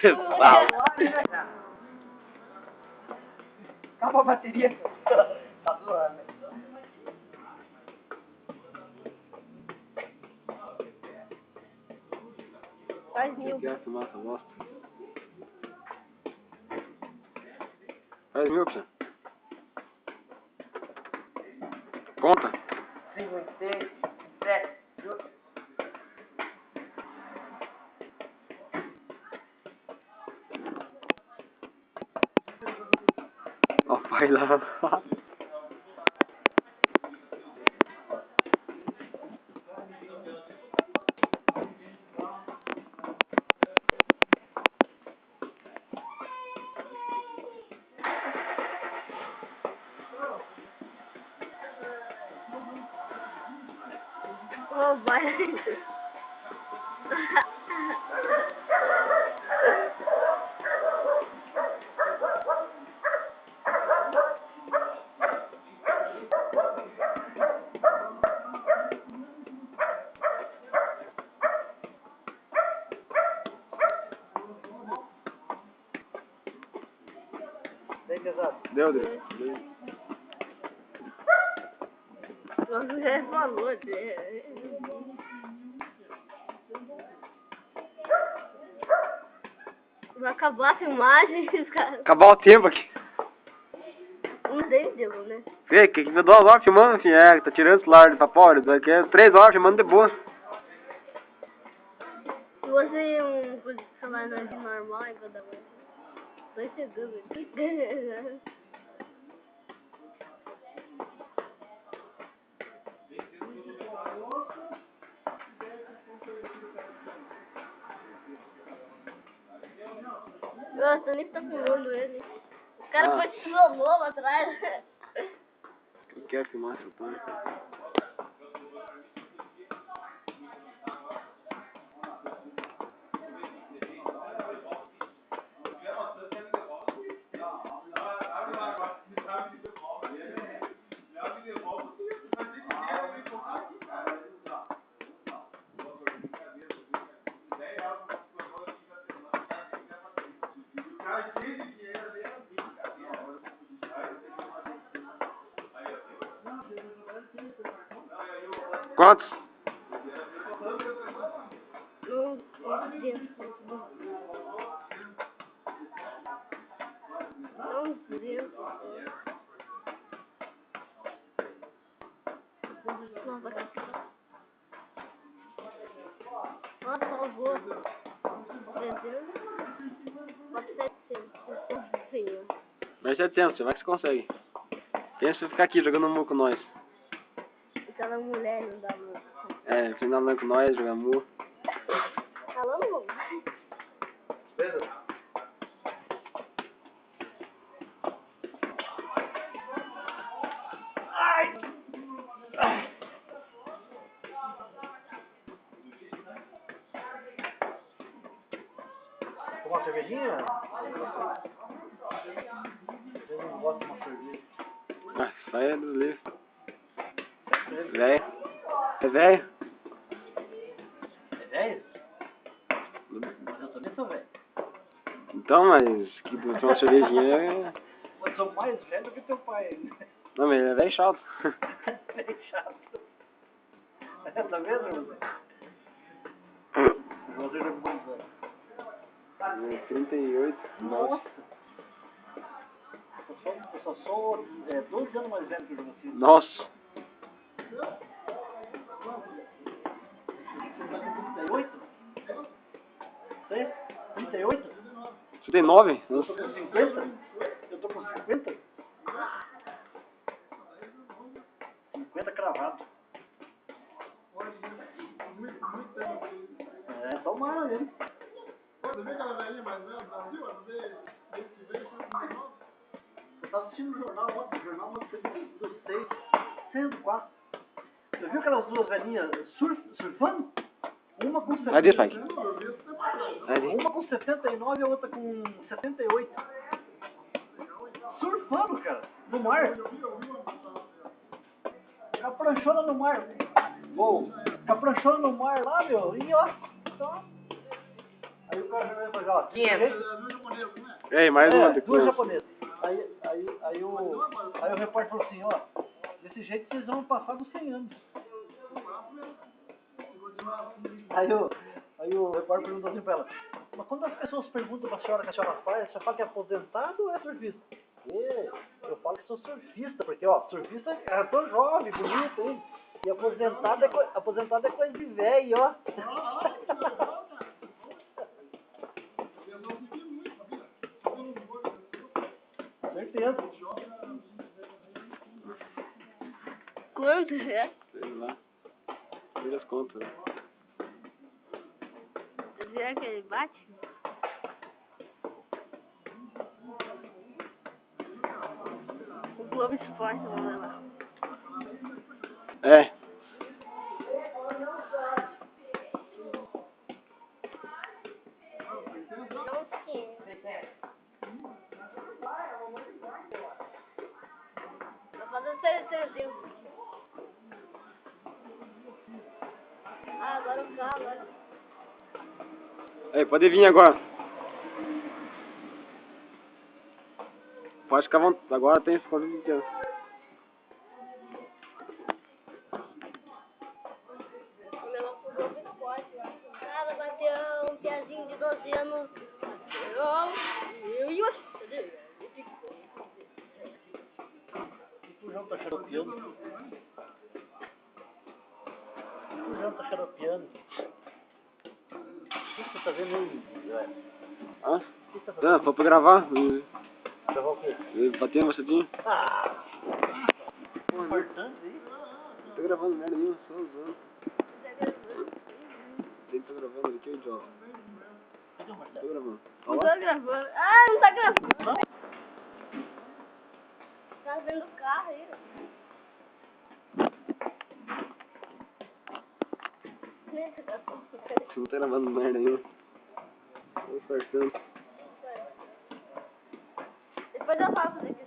Pessoal. Acabou a bateria. Tá zoando, né? Faz mil. Quer filmar essa bosta? Faz 1000, pô. Conta. 5, 6, 7, 8. Ó, pai lá. Oh, vai. Bem pesado. Deu. Você já falou, vai acabar a filmagem, cara. Acabar o tempo aqui. Não sei se deu, né? Vê, que 2 horas filmando, assim, tá tirando o celular pra fora. Daqui é 3 horas filmando de boa. Se você falar nós de normal, vai dar mais 2 segundos aqui. Nossa, eu nem tá filmando ele. O cara foi de slow lá atrás. Quem quer filmar essa porra? Quantos? Não deu. Nossa, cara. Nossa, salvou. 300. 700. Mais 700, você vai que você consegue. Pensa em ficar aqui jogando mu com nós. Aquela mulher não dá muito. É, final LAN com nós, jogar mu. Falando, Tomar uma cervejinha? Eu não gosto de uma cerveja. Ah, sai do livro. Velho. É velho? É 10? Eu também sou velho. Então, mas que tomar uma cervejinha é... Eu sou mais velho do que teu pai ainda. Não, mas ele é velho chato. Bem chato. Tá vendo, irmão? Você já ficou 38. Nossa! Eu só sou 12 anos mais velho que o você. Nossa. 38? Você? 38? Você tem 9? Eu tô com 50? Eu tô com 50? 50 cravado. É, tomara, né? Você vê aquela velhinha mais velha do Brasil? Você vê mês que vem, Eu tava assistindo o jornal ontem, do 6, 604. Você viu aquelas duas velhinhas surfando? Uma com 70. Vai disso, pai. Uma com 79 e a outra com 78. Surfando, cara, no mar. Com a pranchona no mar. Uou. Com a pranchona no mar lá, meu. E ó. Só. Aí o cara vai fazer, ó. 500. Ei, mais uma Duas depois. japonesas. Aí o repórter falou assim, ó. Desse jeito vocês vão passar dos 100 anos. Aí o repórter perguntou assim pra ela. Mas quando as pessoas perguntam pra senhora o que a senhora faz, você fala que é aposentado ou é surfista? Eu falo que sou surfista, porque ó, surfista é tão jovem, bonito, hein? E aposentado é coisa de velho, ó. Certeza. Quanto é? Sei lá. Olha as contas. Será que ele bate? O Globo Esporte, vamos levar. É. Tá fazendo certeza. Ah, agora o carro, agora. Ei, pode vir agora. Pode ficar à vontade. Agora tem esse corpo inteiro. O negócio do Globo Esporte. Cara, bateu um piazinho de 12 anos. O João tá xaropeando. O João tá xaropeando. O que você tá vendo aí, Joel? Hã? O que você tá fazendo? Ah, foi pra gravar. Gravar o quê? Bateu uma mostradinha. Ah! Importante aí. Não tô gravando merda nenhuma, só usando. Ele tá gravando aqui, o idiota. Cadê o Marcelo? Tô gravando. Não Olha lá. tô gravando. Ah, não tá gravando. Tá vendo o carro aí. Não tá gravando merda nenhuma. Tô cortando. Depois eu faço isso aqui.